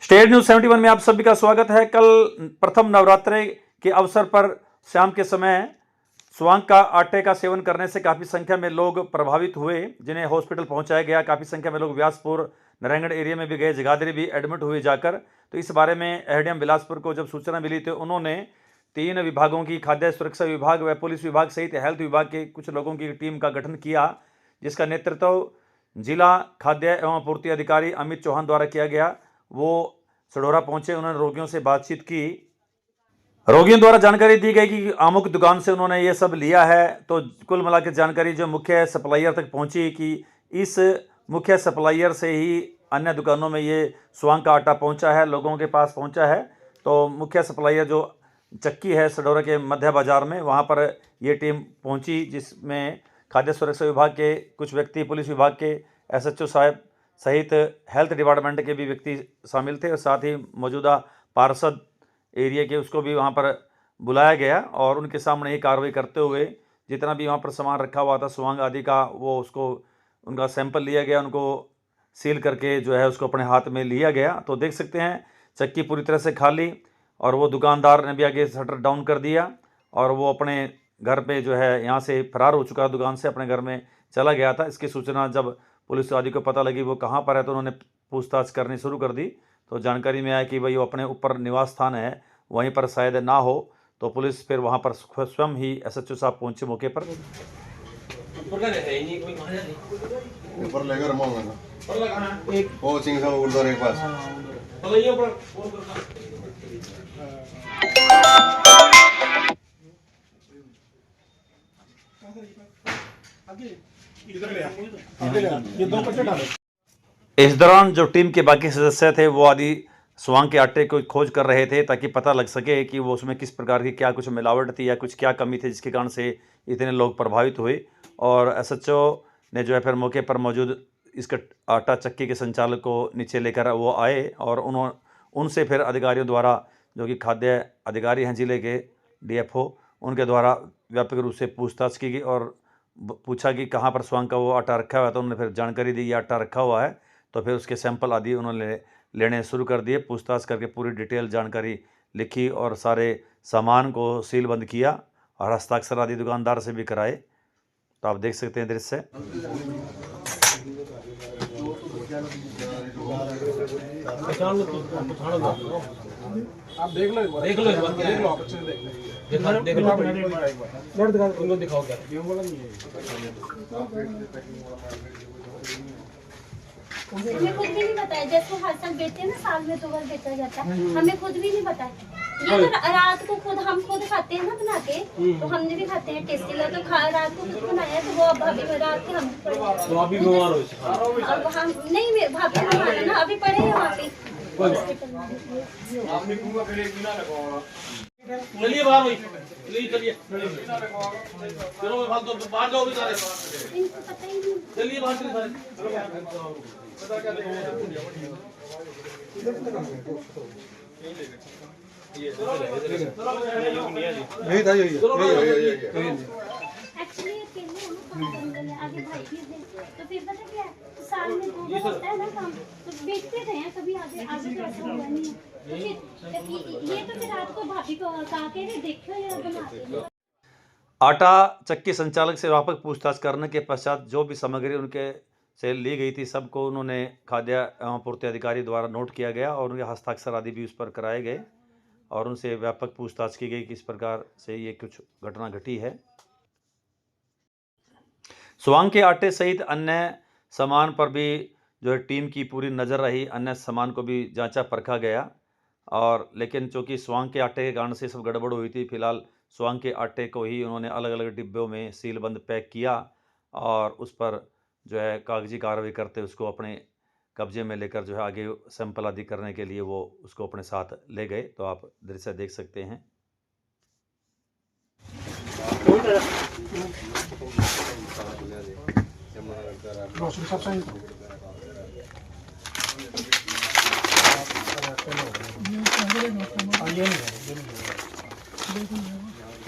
State news 71 में आप सभी का स्वागत है। कल प्रथम नवरात्रि के अवसर पर शाम के समय स्वांग का आटे का सेवन करने से काफ़ी संख्या में लोग प्रभावित हुए, जिन्हें हॉस्पिटल पहुंचाया गया। काफ़ी संख्या में लोग व्यासपुर नारायणगढ़ एरिया में भी गए, जगाधरी भी एडमिट हुए जाकर। तो इस बारे में एसडीएम बिलासपुर को जब सूचना मिली तो उन्होंने 3 विभागों की, खाद्य सुरक्षा विभाग व पुलिस विभाग सहित हेल्थ विभाग के कुछ लोगों की टीम का गठन किया, जिसका नेतृत्व जिला खाद्य एवं आपूर्ति अधिकारी अमित चौहान द्वारा किया गया। वो सढौरा पहुंचे, उन्होंने रोगियों से बातचीत की। रोगियों द्वारा जानकारी दी गई कि अमुक दुकान से उन्होंने ये सब लिया है। तो कुल मिलाकर जानकारी जो मुख्य सप्लायर तक पहुंची कि इस मुख्य सप्लायर से ही अन्य दुकानों में ये स्वांग का आटा पहुंचा है, लोगों के पास पहुंचा है। तो मुख्य सप्लायर जो चक्की है सढौरा के मध्य बाजार में, वहाँ पर ये टीम पहुंची, जिसमें खाद्य सुरक्षा विभाग के कुछ व्यक्ति, पुलिस विभाग के एसएचओ साहब सहित हेल्थ डिपार्टमेंट के भी व्यक्ति शामिल थे, और साथ ही मौजूदा पार्षद एरिया के उसको भी वहाँ पर बुलाया गया और उनके सामने ही कार्रवाई करते हुए जितना भी वहाँ पर सामान रखा हुआ था स्वांग आदि का, वो उसको उनका सैंपल लिया गया, उनको सील करके जो है उसको अपने हाथ में लिया गया। तो देख सकते हैं चक्की पूरी तरह से खाली, और वो दुकानदार ने भी आगे शटर डाउन कर दिया और वो अपने घर पे जो है यहाँ से फरार हो चुका, दुकान से अपने घर में चला गया था। इसकी सूचना जब पुलिस आदि को पता लगी वो कहाँ पर है, तो उन्होंने पूछताछ करनी शुरू कर दी। तो जानकारी में आया कि भाई वो अपने ऊपर निवास स्थान है, वहीं पर शायद ना हो। तो पुलिस फिर वहाँ पर स्वयं ही एसएचओ साहब पहुँचे मौके पर। गुरुद्वारे के पास इस दौरान जो टीम के बाकी सदस्य थे वो आदि स्वांग के आटे को खोज कर रहे थे, ताकि पता लग सके कि वो उसमें किस प्रकार की क्या कुछ मिलावट थी या कुछ क्या कमी थी जिसके कारण से इतने लोग प्रभावित हुए। और एसएचओ ने जो है फिर मौके पर मौजूद इसका आटा चक्की के संचालक को नीचे लेकर वो आए और उनसे फिर अधिकारियों द्वारा, जो कि खाद्य अधिकारी हैं जिले के डीएफओ, उनके द्वारा व्यापक रूप से पूछताछ की गई और पूछा कि कहाँ पर स्वांग का वो आटा रखा हुआ है। तो उन्होंने फिर जानकारी दी ये आटा रखा हुआ है। तो फिर उसके सैंपल आदि उन्होंने लेने शुरू कर दिए। पूछताछ करके पूरी डिटेल जानकारी लिखी और सारे सामान को सीलबंद किया और हस्ताक्षर आदि दुकानदार से भी कराए। तो आप देख सकते हैं दृश्य। आप देख लो आप अच्छे से देख लो दिखाओ क्या हमें खुद भी नहीं बताया। जैसे हर साल बेचते हैं ना, साल में 2 बार बेचा जाता है, हमें खुद भी नहीं बताया। ये तो रात को हम खुद खाते हैं ना बना के, तो हमने भी खाते हैं, टेस्टी लगा तो रात को खुद बनाया। तो वो भाभी रात के हम तो अभी बीमार हो अब हम नहीं, भाभी बीमार है ना, अभी पड़े हैं वहाँ पे। चलिए बाहर चलिए चलो बाहर जाओ सारे, इनको पता ही नहीं। चलिए बाहर एक्चुअली अकेले हम आगे भाई भी हैं, तो फिर पता क्या है, साल में 2 बार होता है ना काम, तो बेचते रहे हैं। कभी आगे तो ऐसा हुआ नहीं है। तो फिर ये तो फिर रात को भाभी को कहा के देखो या बनाते हैं। आटा चक्की संचालक से व्यापक पूछताछ करने के पश्चात जो भी सामग्री उनके से ली गई थी सबको उन्होंने खाद्य एवं आपूर्ति अधिकारी द्वारा नोट किया गया और उनके हस्ताक्षर आदि भी उस पर कराए गए और उनसे व्यापक पूछताछ की गई कि इस प्रकार से ये कुछ घटना घटी है। स्वांग के आटे सहित अन्य सामान पर भी जो है टीम की पूरी नज़र रही। अन्य सामान को भी जांचा परखा गया, और लेकिन चूँकि स्वांग के आटे के कारण से सब गड़बड़ हुई थी, फिलहाल स्वांग के आटे को ही उन्होंने अलग अलग डिब्बों में सीलबंद पैक किया और उस पर जो है कागजी कार्रवाई करते उसको अपने कब्जे में लेकर जो है आगे सैंपल आदि करने के लिए वो उसको अपने साथ ले गए। तो आप दृश्य देख सकते हैं।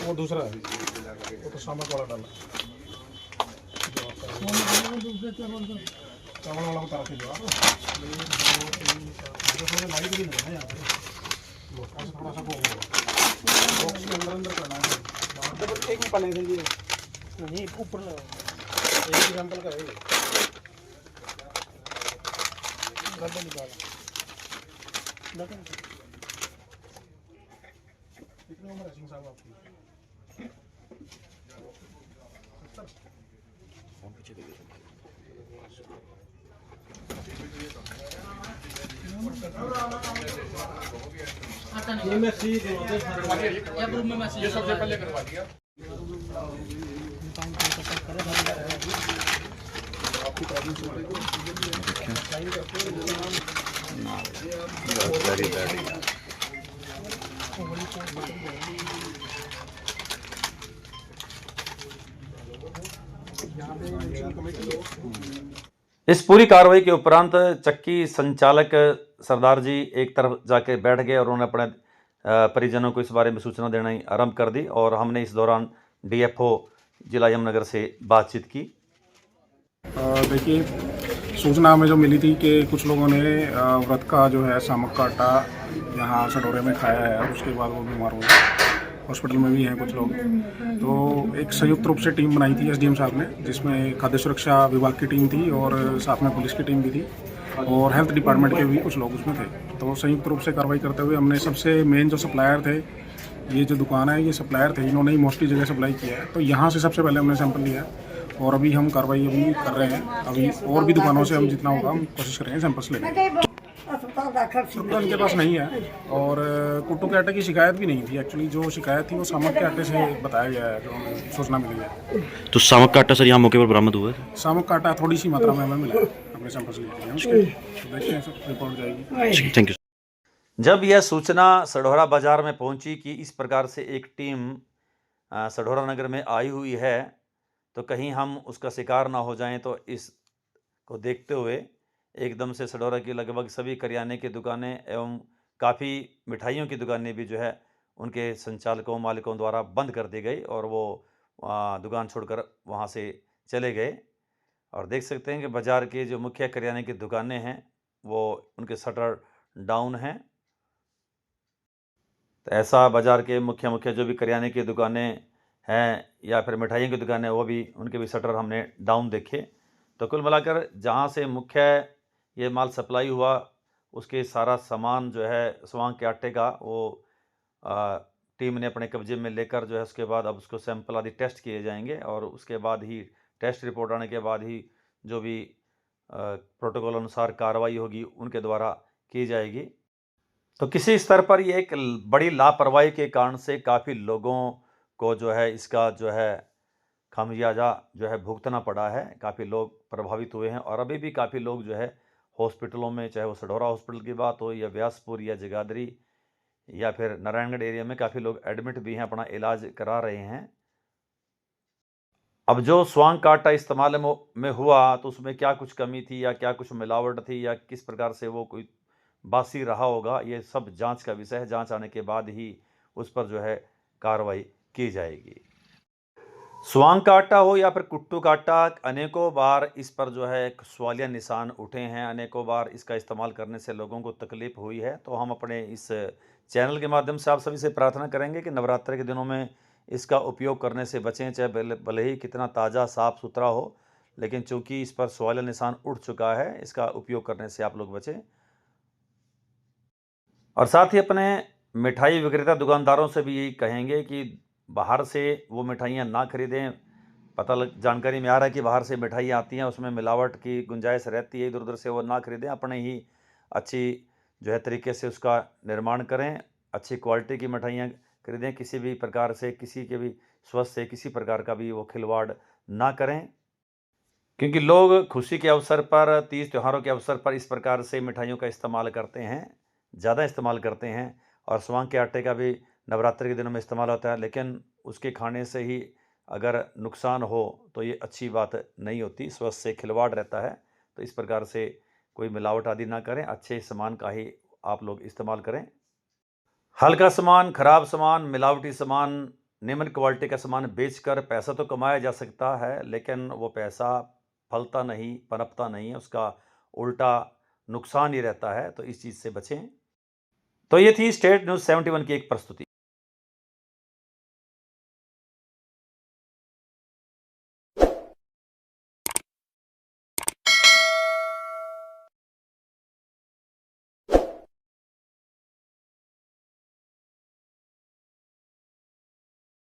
वो दूसरा है, वो तो सामक वाला डाला चावल वाला बता के जो लाइट भी थोड़ा सा वो बॉक्स के अंदर अंदर करना है, बाहर एक में पालेंगे जी नहीं ऊपर एक एग्जांपल का है ये गड्ढा निकाला कितनी उम्र है सिंह साहब आपकी? ये सबसे पहले करवा दिया। इस पूरी कार्रवाई के उपरांत चक्की संचालक सरदार जी एक तरफ जाके बैठ गए और उन्होंने अपने परिजनों को इस बारे में सूचना देना आरंभ कर दी और हमने इस दौरान डीएफओ जिला यमुनानगर से बातचीत की। देखिए, सूचना हमें जो मिली थी कि कुछ लोगों ने व्रत का जो है सामक का आटा यहाँ सडोरे में खाया है, उसके बाद वो बीमार हुए। हॉस्पिटल में भी हैं कुछ लोग। तो एक संयुक्त रूप से टीम बनाई थी एसडीएम साहब ने, जिसमें खाद्य सुरक्षा विभाग की टीम थी और साथ में पुलिस की टीम भी थी और हेल्थ डिपार्टमेंट के भी कुछ लोग उसमें थे। तो संयुक्त रूप से कार्रवाई करते हुए हमने सबसे मेन जो सप्लायर थे, ये जो दुकान है ये सप्लायर थे, इन्होंने ही मोस्टली जगह सप्लाई किया है। तो यहाँ से सबसे पहले हमने सैंपल लिया और अभी हम कार्रवाई अभी कर रहे हैं। अभी और भी दुकानों से हम जितना होगा हम कोशिश करेंगे सैंपल्स लेने। उनके पास नहीं है और कुट्टू के आटे की शिकायत भी नहीं थी। एक्चुअली जो शिकायत थी वो सामक के आटे से बताया गया है, जो हमें सूचना मिली है। तो सामक का आटा सर यहाँ मौके पर बरामद हुआ है? सामक का आटा थोड़ी सी मात्रा में हमें मिला है, हमने सैंपल्स लिए हैं उसके, तो देखते हैं सर रिपोर्ट जाएगी। Thank you. जब यह सूचना सढौरा बाजार में पहुंची कि इस प्रकार से एक टीम सढौरा नगर में आई हुई है, तो कहीं हम उसका शिकार ना हो जाएं, तो इस को देखते हुए एकदम से सढौरा की लगभग सभी करियाने की दुकानें एवं काफ़ी मिठाइयों की दुकानें भी जो है उनके संचालकों मालिकों द्वारा बंद कर दी गई और वो दुकान छोड़कर वहाँ से चले गए। और देख सकते हैं कि बाज़ार के जो मुख्य करियाने की दुकानें हैं वो उनके शटर डाउन हैं। तो ऐसा बाज़ार के मुख्य जो भी करियाने की दुकानें हैं या फिर मिठाइयों की दुकानें, वो भी उनके भी शटर हमने डाउन देखे। तो कुल मिलाकर जहाँ से मुख्य ये माल सप्लाई हुआ उसके सारा सामान जो है स्वांग के आटे का वो टीम ने अपने कब्जे में लेकर जो है उसके बाद अब उसको सैंपल आदि टेस्ट किए जाएंगे और उसके बाद ही टेस्ट रिपोर्ट आने के बाद ही जो भी प्रोटोकॉल अनुसार कार्रवाई होगी उनके द्वारा की जाएगी। तो किसी स्तर पर ये एक बड़ी लापरवाही के कारण से काफ़ी लोगों को जो है इसका जो है खामियाजा जो है भुगतना पड़ा है। काफ़ी लोग प्रभावित हुए हैं और अभी भी काफ़ी लोग जो है हॉस्पिटलों में, चाहे वो सढौरा हॉस्पिटल की बात हो या व्यासपुर या जगाधरी या फिर नारायणगढ़ एरिया में काफ़ी लोग एडमिट भी हैं, अपना इलाज करा रहे हैं। अब जो स्वांग का आटा इस्तेमाल में हुआ तो उसमें क्या कुछ कमी थी या क्या कुछ मिलावट थी या किस प्रकार से वो कोई बासी रहा होगा, ये सब जांच का विषय है। जांच आने के बाद ही उस पर जो है कार्रवाई की जाएगी। स्वांग का आटा हो या फिर कुट्टू का आटा, अनेकों बार इस पर जो है सवालिया निशान उठे हैं, अनेकों बार इसका इस्तेमाल करने से लोगों को तकलीफ हुई है। तो हम अपने इस चैनल के माध्यम से आप सभी से प्रार्थना करेंगे कि नवरात्रि के दिनों में इसका उपयोग करने से बचें, चाहे भले ही कितना ताज़ा साफ़ सुथरा हो, लेकिन चूँकि इस पर सवालिया निशान उठ चुका है, इसका उपयोग करने से आप लोग बचें। और साथ ही अपने मिठाई विक्रेता दुकानदारों से भी यही कहेंगे कि बाहर से वो मिठाइयाँ ना खरीदें। जानकारी में आ रहा है कि बाहर से मिठाइयाँ आती हैं, उसमें मिलावट की गुंजाइश रहती है, इधर उधर से वो ना खरीदें। अपने ही अच्छी जो है तरीके से उसका निर्माण करें, अच्छी क्वालिटी की मिठाइयाँ खरीदें। किसी भी प्रकार से किसी के भी स्वास्थ्य से किसी प्रकार का भी वो खिलवाड़ ना करें, क्योंकि लोग खुशी के अवसर पर, तीज त्योहारों के अवसर पर इस प्रकार से मिठाइयों का इस्तेमाल करते हैं, ज़्यादा इस्तेमाल करते हैं। और स्वांग के आटे का भी नवरात्रि के दिनों में इस्तेमाल होता है, लेकिन उसके खाने से ही अगर नुकसान हो तो ये अच्छी बात नहीं होती, स्वास्थ्य से खिलवाड़ रहता है। तो इस प्रकार से कोई मिलावट आदि ना करें, अच्छे सामान का ही आप लोग इस्तेमाल करें। हल्का सामान, खराब सामान, मिलावटी सामान, निम्न क्वालिटी का सामान बेचकर पैसा तो कमाया जा सकता है, लेकिन वो पैसा फलता नहीं, पनपता नहीं है, उसका उल्टा नुकसान ही रहता है। तो इस चीज़ से बचें। तो ये थी स्टेट न्यूज़ 71 की एक प्रस्तुति।